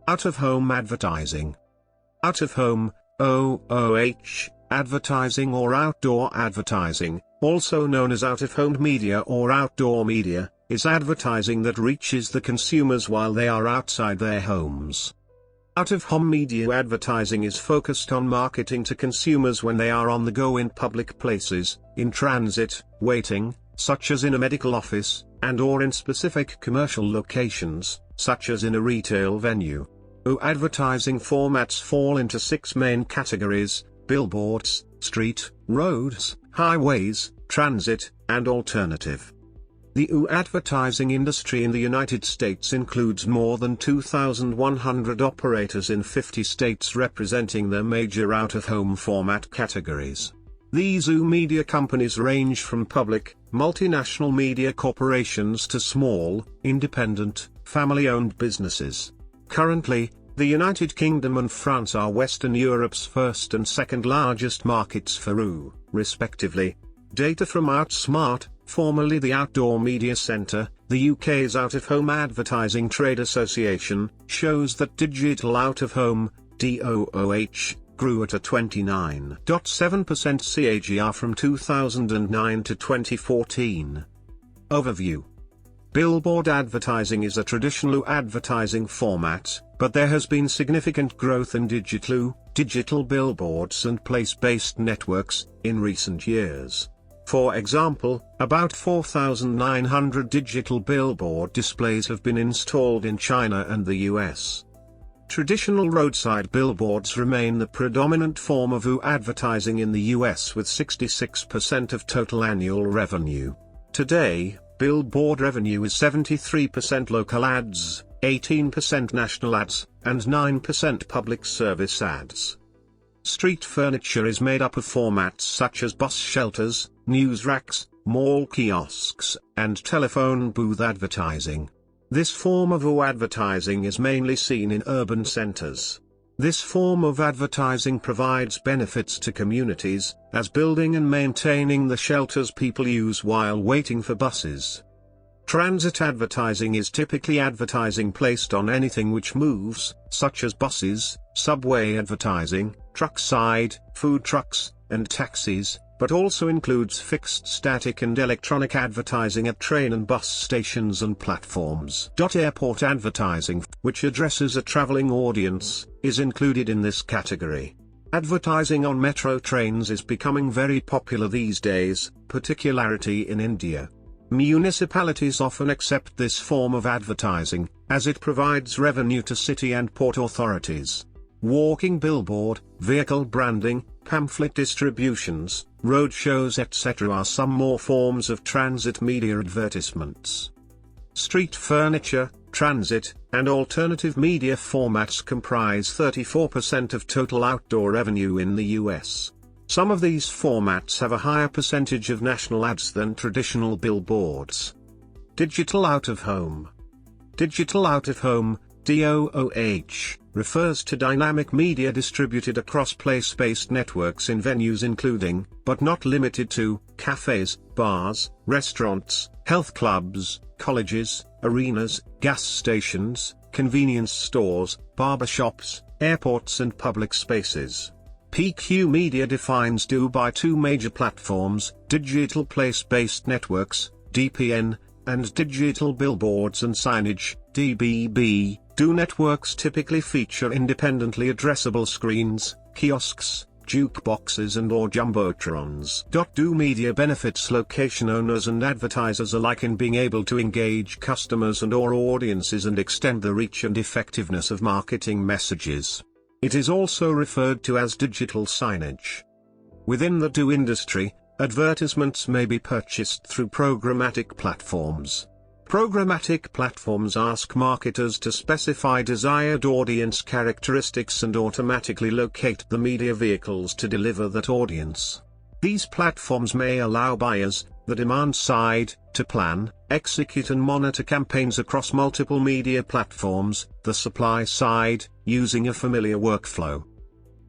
Out-of-home advertising. Out-of-home, OOH, advertising or outdoor advertising, also known as out-of-home media or outdoor media, is advertising that reaches the consumers while they are outside their homes. Out-of-home media advertising is focused on marketing to consumers when they are on the go in public places, in transit, waiting, such as in a medical office, and/or in specific commercial locations, such as in a retail venue. Advertising formats fall into 6 main categories: billboards, street, roads, highways, transit, and alternative. The advertising industry in the United States includes more than 2,100 operators in 50 states representing their major out-of-home format categories. These media companies range from public, multinational media corporations to small, independent, family-owned businesses. Currently, the United Kingdom and France are Western Europe's first and second largest markets for respectively. Data from Outsmart, formerly the Outdoor Media Centre, the UK's out-of-home advertising trade association, shows that digital out-of-home, DOOH, grew at a 29.7% CAGR from 2009 to 2014. Overview. Billboard advertising is a traditional advertising format, but there has been significant growth in digital billboards and place-based networks in recent years. For example, about 4,900 digital billboard displays have been installed in China and the US. Traditional roadside billboards remain the predominant form of advertising in the US with 66% of total annual revenue. Today, billboard revenue is 73% local ads, 18% national ads, and 9% public service ads. Street furniture is made up of formats such as bus shelters, news racks, mall kiosks, and telephone booth advertising. This form of advertising is mainly seen in urban centers. This form of advertising provides benefits to communities, as building and maintaining the shelters people use while waiting for buses. Transit advertising is typically advertising placed on anything which moves, such as buses, subway advertising, truckside, food trucks, and taxis, but also includes fixed static and electronic advertising at train and bus stations and platforms. Airport advertising, which addresses a traveling audience, is included in this category. Advertising on metro trains is becoming very popular these days, particularly in India. Municipalities often accept this form of advertising, as it provides revenue to city and port authorities. Walking billboard, vehicle branding, pamphlet distributions, road shows etc. are some more forms of transit media advertisements. Street furniture, transit, and alternative media formats comprise 34% of total outdoor revenue in the US. Some of these formats have a higher percentage of national ads than traditional billboards. Digital out-of-home. Digital out-of-home, DOOH, refers to dynamic media distributed across place-based networks in venues including, but not limited to, cafes, bars, restaurants, health clubs, colleges, arenas, gas stations, convenience stores, barbershops, airports and public spaces. PQ Media defines DO by 2 major platforms: digital place-based networks, DPN, and digital billboards and signage, DBB. DO networks typically feature independently addressable screens, kiosks, jukeboxes and/or jumbotrons. DO media benefits location owners and advertisers alike in being able to engage customers and/or audiences and extend the reach and effectiveness of marketing messages. It is also referred to as digital signage. Within the DO industry, advertisements may be purchased through programmatic platforms. Programmatic platforms ask marketers to specify desired audience characteristics and automatically locate the media vehicles to deliver that audience. These platforms may allow buyers, the demand side, to plan, execute and monitor campaigns across multiple media platforms, the supply side, using a familiar workflow.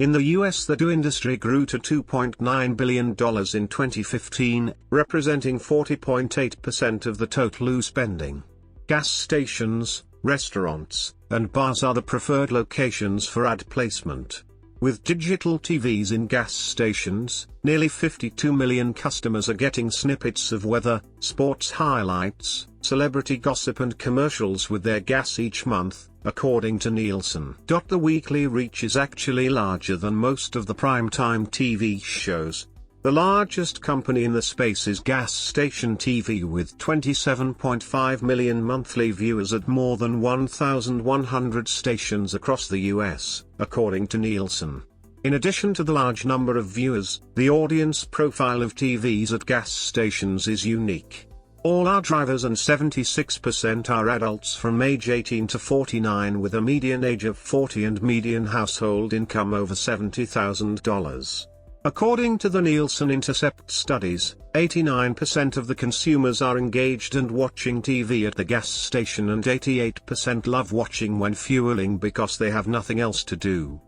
In the US, the DO industry grew to $2.9 billion in 2015, representing 40.8% of the total spending. Gas stations, restaurants, and bars are the preferred locations for ad placement. With digital TVs in gas stations, nearly 52 million customers are getting snippets of weather, sports highlights, celebrity gossip and commercials with their gas each month, according to Nielsen. The weekly reach is actually larger than most of the primetime TV shows. The largest company in the space is Gas Station TV with 27.5 million monthly viewers at more than 1,100 stations across the US, according to Nielsen. In addition to the large number of viewers, the audience profile of TVs at gas stations is unique. All are drivers and 76% are adults from age 18 to 49 with a median age of 40 and median household income over $70,000. According to the Nielsen Intercept studies, 89% of the consumers are engaged and watching TV at the gas station and 88% love watching when fueling because they have nothing else to do.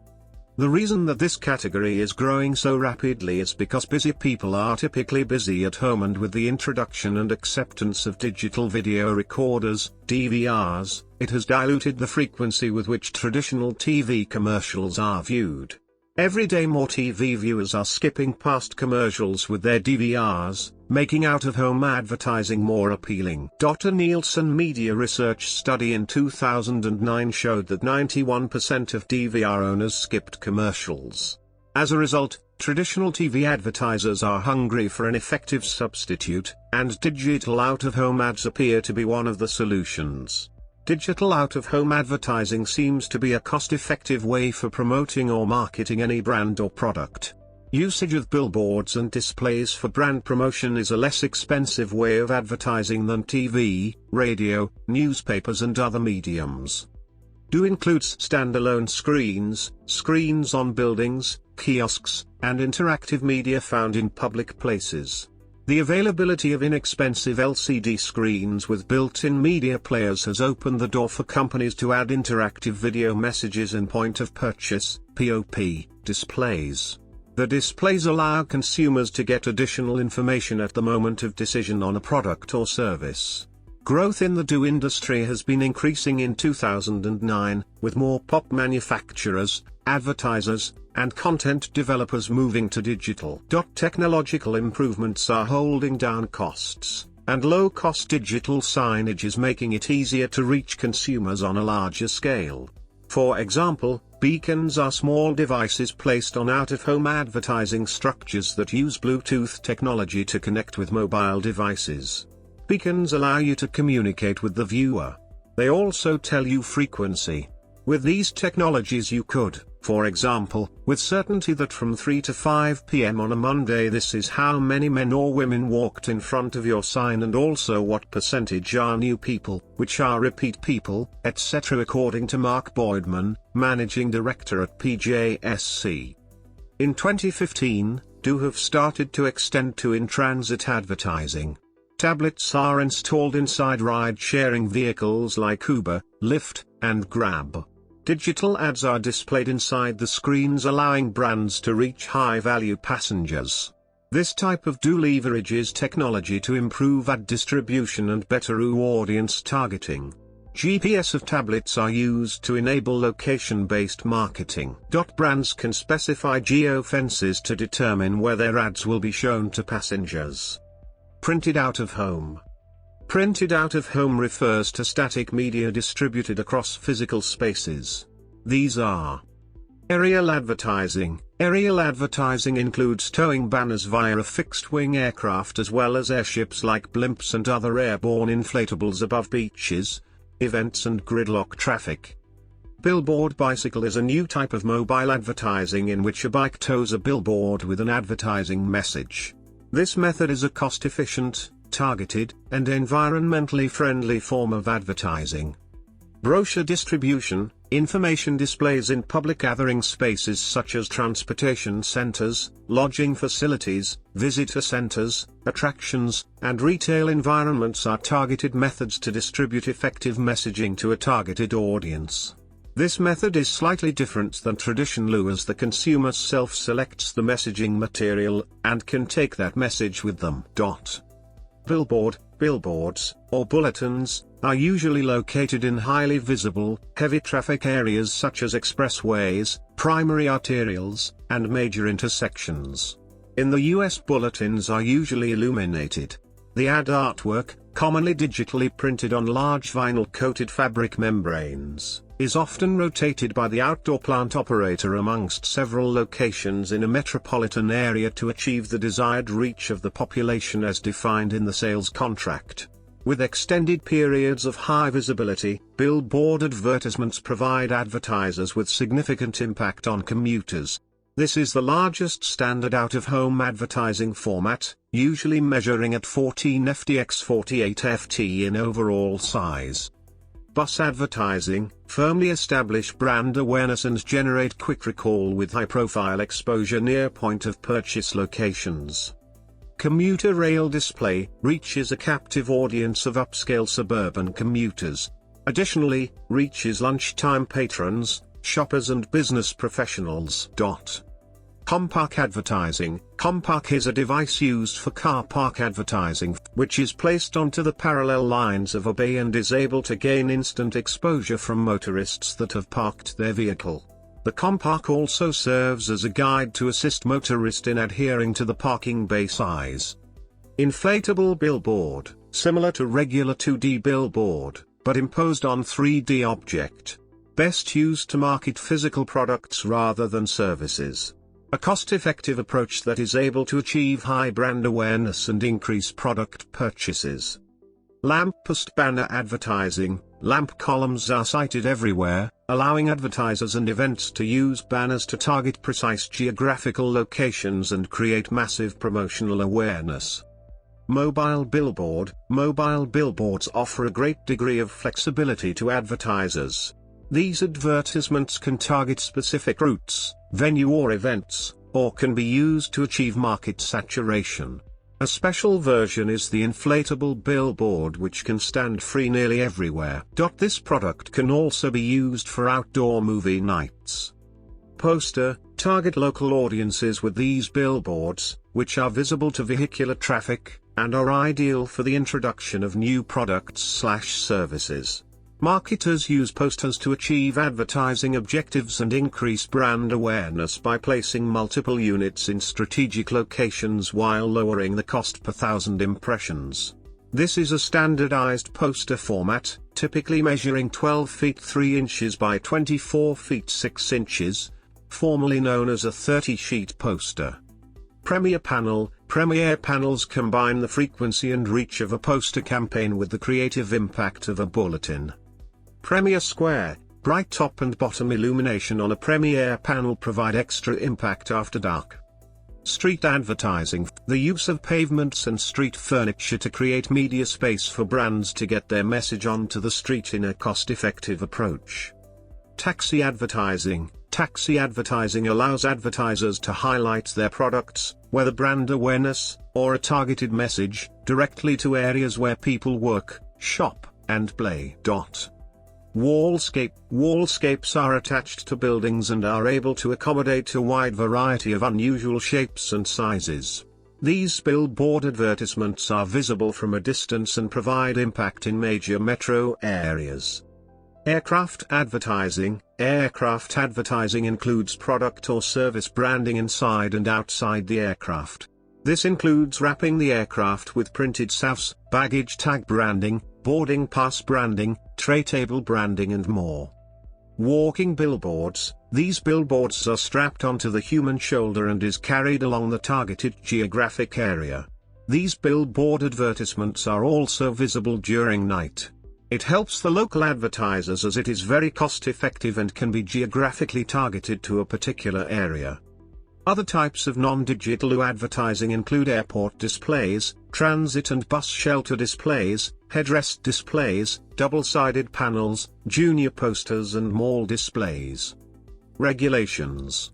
The reason that this category is growing so rapidly is because busy people are typically busy at home, and with the introduction and acceptance of digital video recorders, DVRs, it has diluted the frequency with which traditional TV commercials are viewed. Every day more TV viewers are skipping past commercials with their DVRs, making out-of-home advertising more appealing. A Nielsen media research study in 2009 showed that 91% of DVR owners skipped commercials. As a result, traditional TV advertisers are hungry for an effective substitute, and digital out-of-home ads appear to be one of the solutions. Digital out-of-home advertising seems to be a cost-effective way for promoting or marketing any brand or product. Usage of billboards and displays for brand promotion is a less expensive way of advertising than TV, radio, newspapers and other mediums. Includes standalone screens, screens on buildings, kiosks, and interactive media found in public places. The availability of inexpensive LCD screens with built-in media players has opened the door for companies to add interactive video messages and point-of-purchase (POP) displays. The displays allow consumers to get additional information at the moment of decision on a product or service. Growth in the DO industry has been increasing in 2009, with more pop manufacturers, advertisers, and content developers moving to digital. Technological improvements are holding down costs, and low-cost digital signage is making it easier to reach consumers on a larger scale. For example, beacons are small devices placed on out-of-home advertising structures that use Bluetooth technology to connect with mobile devices. Beacons allow you to communicate with the viewer. They also tell you frequency. With these technologies you could, for example, with certainty that from 3 to 5 p.m. on a Monday this is how many men or women walked in front of your sign, and also what percentage are new people, which are repeat people, etc. according to Mark Boydman, Managing Director at PJSC. In 2015, DO have started to extend to in-transit advertising. Tablets are installed inside ride-sharing vehicles like Uber, Lyft, and Grab. Digital ads are displayed inside the screens, allowing brands to reach high-value passengers. This type of DO leverages technology to improve ad distribution and better audience targeting. GPS of tablets are used to enable location-based marketing. Brands can specify geofences to determine where their ads will be shown to passengers. Printed out of home. Printed out of home refers to static media distributed across physical spaces. These are aerial advertising. Aerial advertising includes towing banners via a fixed-wing aircraft as well as airships like blimps and other airborne inflatables above beaches, events and gridlock traffic. Billboard bicycle is a new type of mobile advertising in which a bike tows a billboard with an advertising message. This method is a cost-efficient, targeted, and environmentally friendly form of advertising. Brochure distribution, information displays in public gathering spaces such as transportation centers, lodging facilities, visitor centers, attractions, and retail environments are targeted methods to distribute effective messaging to a targeted audience. This method is slightly different than traditional as the consumer self-selects the messaging material, and can take that message with them. Billboard billboards, or bulletins, are usually located in highly visible, heavy traffic areas such as expressways, primary arterials, and major intersections. In the US, bulletins are usually illuminated. The ad artwork, commonly digitally printed on large vinyl-coated fabric membranes, is often rotated by the outdoor plant operator amongst several locations in a metropolitan area to achieve the desired reach of the population as defined in the sales contract. With extended periods of high visibility, billboard advertisements provide advertisers with significant impact on commuters. This is the largest standard out-of-home advertising format, usually measuring at 14 ft x 48 ft in overall size. Bus advertising, firmly establish brand awareness and generate quick recall with high-profile exposure near point-of-purchase locations. Commuter rail display, reaches a captive audience of upscale suburban commuters. Additionally, reaches lunchtime patrons, shoppers and business professionals. Car park advertising. Car park is a device used for car park advertising, which is placed onto the parallel lines of a bay and is able to gain instant exposure from motorists that have parked their vehicle. The car park also serves as a guide to assist motorists in adhering to the parking bay size. Inflatable billboard, similar to regular 2D billboard, but imposed on 3D object. Best used to market physical products rather than services. A cost-effective approach that is able to achieve high brand awareness and increase product purchases. Lamppost banner advertising. Lamp columns are sited everywhere, allowing advertisers and events to use banners to target precise geographical locations and create massive promotional awareness. Mobile billboard. Mobile billboards offer a great degree of flexibility to advertisers. These advertisements can target specific routes, venue or events, or can be used to achieve market saturation. A special version is the inflatable billboard, which can stand free nearly everywhere. This product can also be used for outdoor movie nights. Poster, target local audiences with these billboards, which are visible to vehicular traffic, and are ideal for the introduction of new products/services. Marketers use posters to achieve advertising objectives and increase brand awareness by placing multiple units in strategic locations while lowering the cost per thousand impressions. This is a standardized poster format, typically measuring 12 feet 3 inches by 24 feet 6 inches, formerly known as a 30-sheet poster. Premiere panel. Premiere panels combine the frequency and reach of a poster campaign with the creative impact of a bulletin. Premiere square. Bright top and bottom illumination on a premiere panel provide extra impact after dark. Street advertising. The use of pavements and street furniture to create media space for brands to get their message onto the street in a cost-effective approach. Taxi advertising. Taxi advertising allows advertisers to highlight their products, whether brand awareness, or a targeted message, directly to areas where people work, shop, and play. Wallscape. Wallscapes are attached to buildings and are able to accommodate a wide variety of unusual shapes and sizes. These billboard advertisements are visible from a distance and provide impact in major metro areas. Aircraft advertising. Aircraft advertising includes product or service branding inside and outside the aircraft. This includes wrapping the aircraft with printed SAVs, baggage tag branding, boarding pass branding, tray table branding and more. Walking billboards. These billboards are strapped onto the human shoulder and is carried along the targeted geographic area. These billboard advertisements are also visible during night. It helps the local advertisers as it is very cost-effective and can be geographically targeted to a particular area. Other types of non-digital advertising include airport displays, transit and bus shelter displays, headrest displays, double-sided panels, junior posters and mall displays. Regulations.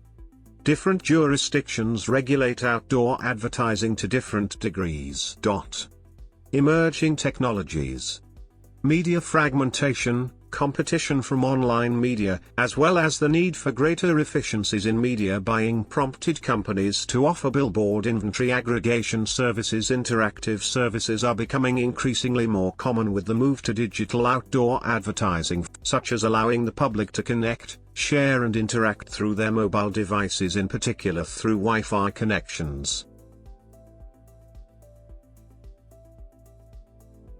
Different jurisdictions regulate outdoor advertising to different degrees. Emerging technologies. Media fragmentation. Competition from online media, as well as the need for greater efficiencies in media buying, prompted companies to offer billboard inventory aggregation services. Interactive services are becoming increasingly more common with the move to digital outdoor advertising, such as allowing the public to connect, share and interact through their mobile devices, in particular through Wi-Fi connections.